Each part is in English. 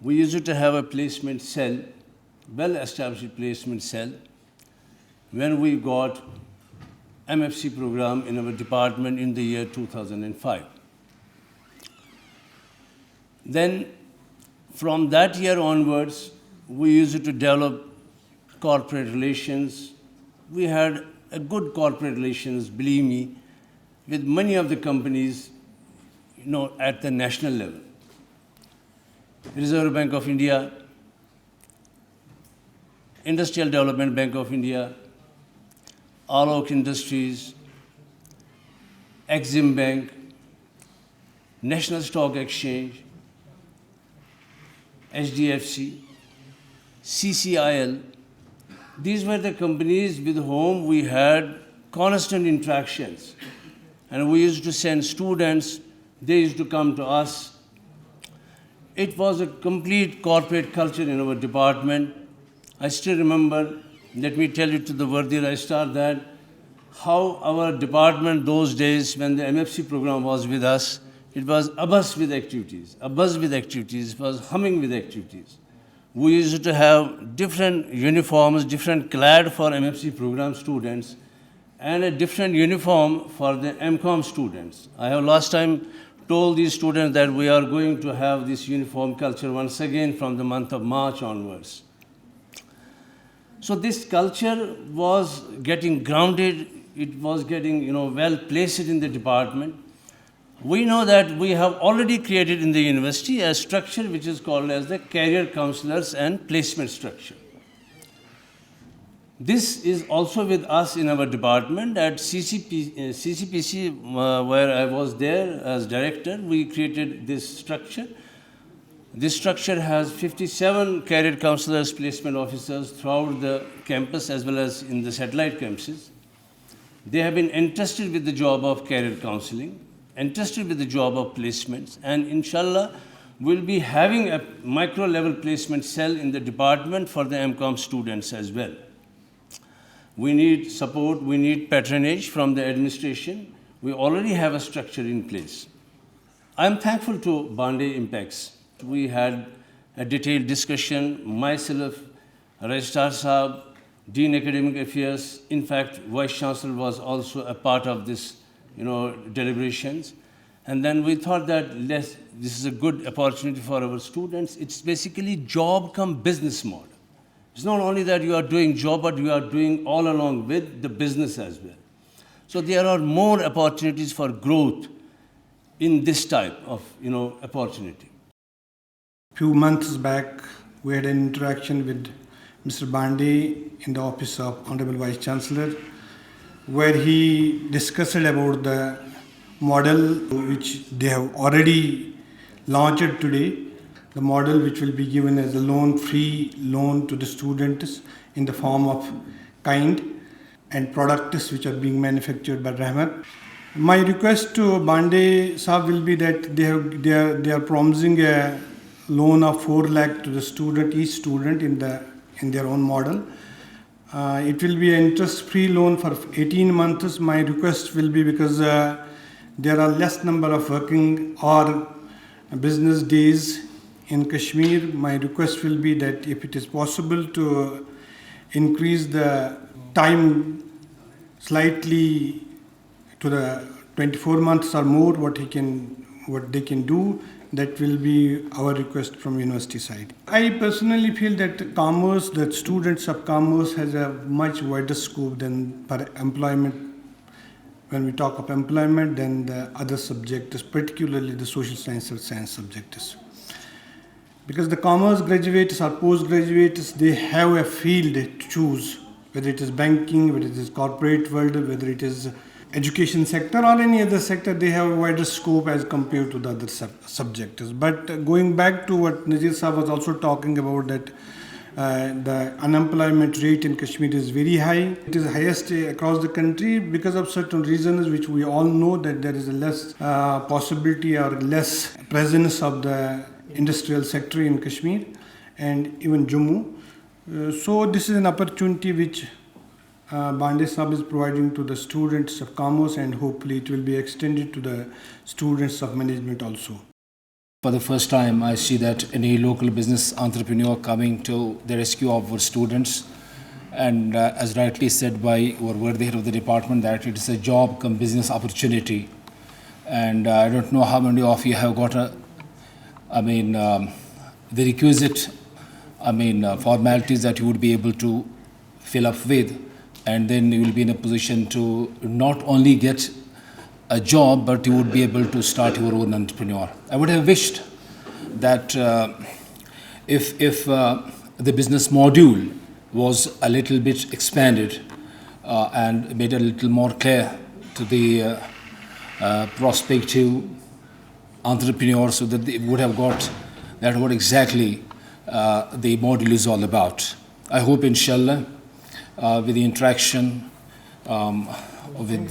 We used to have a placement cell, well-established placement cell, when we got MFC program in our department in the year 2005. Then, from that year onwards, we used to develop corporate relations. We had a good corporate relations, believe me, with many of the companies, at the national level. Reserve Bank of India, Industrial Development Bank of India, Alok Industries, Exim Bank, National Stock Exchange, HDFC, CCIL. These were the companies with whom we had constant interactions. And we used to send students, they used to come to us. It was a complete corporate culture in our department. I still remember, let me tell you to the worthy registrar that how our department those days when the MFC program was with us, it was abuzz with activities, it was humming with activities. We used to have different uniforms, different clad for MFC program students, and a different uniform for the MCOM students. I have last time told these students that we are going to have this uniform culture once again from the month of March onwards. So this culture was getting grounded, it was getting well placed in the department. We know that we have already created in the university a structure which is called as the career counselors and placement structure. This is also with us in our department at CCPC, where I was there as director. We created this structure. This structure has 57 career counselors, placement officers throughout the campus as well as in the satellite campuses. They have been entrusted with the job of career counseling, entrusted with the job of placements, and inshallah, we'll be having a micro-level placement cell in the department for the MCOM students as well. We need support, we need patronage from the administration. We already have a structure in place. I'm thankful to Bombay Impex. We had a detailed discussion, myself, Registrar Saab, Dean Academic Affairs. In fact, Vice Chancellor was also a part of this, deliberations. And then we thought that this is a good opportunity for our students. It's basically job come business model. It's not only that you are doing job, but you are doing all along with the business as well. So there are more opportunities for growth in this type of, opportunity. Few months back, we had an interaction with Mr. Bande in the office of Honorable Vice Chancellor, where he discussed about the model which they have already launched today, the model which will be given as a free loan to the students in the form of kind and products which are being manufactured by Rahmat. My request to Bande Saab will be that they are promising a loan of 4 lakh to the student, each student in their own model. It will be an interest-free loan for 18 months. My request will be because there are less number of working or business days in Kashmir. My request will be that if it is possible to increase the time slightly to the 24 months or more, what they can do, that will be our request from university side. I personally feel that commerce, that students of commerce has a much wider scope than for employment. When we talk of employment, then the other subjects, particularly the social science or science subjects. Because the commerce graduates or postgraduates, they have a field to choose, whether it is banking, whether it is corporate world, whether it is education sector or any other sector, they have a wider scope as compared to the other subjects. But going back to what Nazir Saab was also talking about, that the unemployment rate in Kashmir is very high. It is highest across the country because of certain reasons which we all know, that there is a less possibility or less presence of the industrial sector in Kashmir and even Jammu. So this is an opportunity which Bande Saab is providing to the students of commerce, and hopefully it will be extended to the students of management also. For the first time, I see that any local business entrepreneur coming to the rescue of our students. And as rightly said by our word head of the department, that it is a job come business opportunity. And I don't know how many of you have got the requisite, formalities that you would be able to fill up with. And then you will be in a position to not only get a job, but you would be able to start your own entrepreneur. I would have wished that if the business module was a little bit expanded and made a little more clear to the prospective entrepreneurs, so that they would have got that what exactly the module is all about. I hope, inshallah, with the interaction with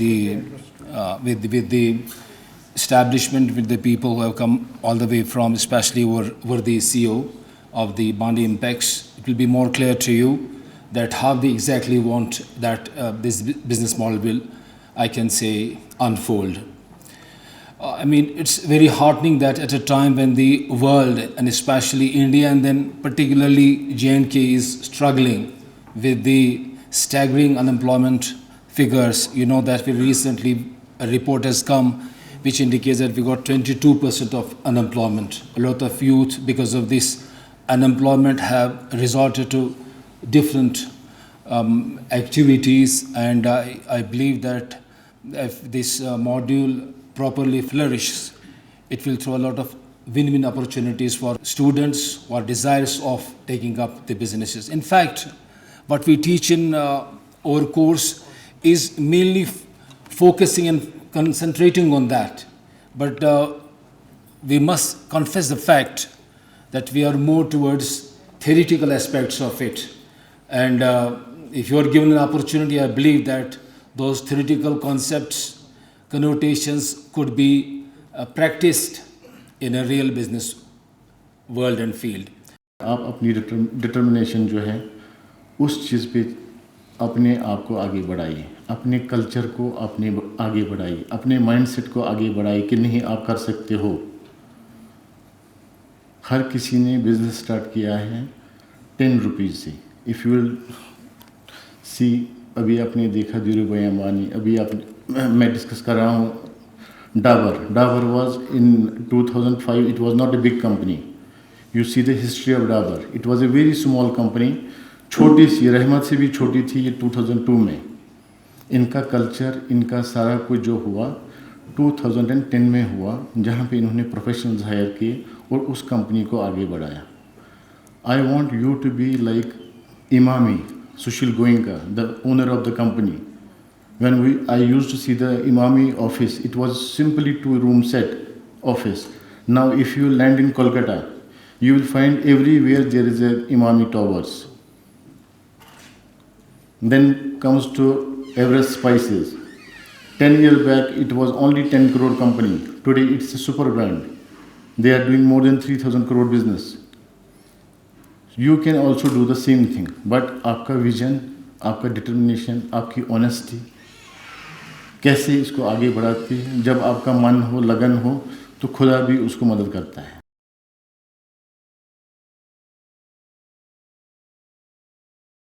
the establishment, with the people who have come all the way from, especially were the CEO of the Bandi Impacts, it will be more clear to you that how they exactly want that this business model will, I can say, unfold. It's very heartening that at a time when the world, and especially India, and then particularly J&K, is struggling with the staggering unemployment figures, you know that recently a report has come which indicates that we got 22% of unemployment. A lot of youth, because of this unemployment, have resorted to different activities, and I believe that if this module properly flourishes, it will throw a lot of win-win opportunities for students who are desirous of taking up the businesses. In fact, what we teach in our course is mainly focusing and concentrating on that. But we must confess the fact that we are more towards theoretical aspects of it. And if you are given an opportunity, I believe that those theoretical concepts, connotations could be practiced in a real business world and field. आप अपनी determination जो है उस चीज़ पे अपने आप को आगे बढ़ाइए, अपने कल्चर को अपने आगे बढ़ाइए, अपने माइंडसेट को आगे बढ़ाइए कि नहीं आप कर सकते हो। हर किसी ने बिज़नेस स्टार्ट किया है 10 रुपीज़ से। इफ़ यू विल सी, अभी आपने देखा धीरूभाई अंबानी, अभी मैं डिस्कस कर रहा हूँ Dabur was in 2005, it was not a big company. You see the history of Dabur, it was a very small company, छोटी सी, रहमत से भी छोटी थी। ये 2002 में इनका कल्चर, इनका सारा कुछ जो हुआ 2010 में हुआ, जहाँ पे इन्होंने प्रोफेशनल्स हायर किए और उस कंपनी को आगे बढ़ाया। I want you to be like Emami Sushil Goenka, the owner of the company. When I used to see the Imami office, it was simply 2-room set office. Now if you land in Kolkata, you will find everywhere there is a Imami towers. Then comes to Everest Spices. 10 years back, it was only 10 crore company. Today it's a super brand. They are doing more than 3,000 crore business. You can also do the same thing, but आपका vision, आपका determination, आपकी honesty, कैसे इसको आगे बढ़ाती है। जब आपका मन हो, लगन हो, तो खुदा भी उसको मदद करता है।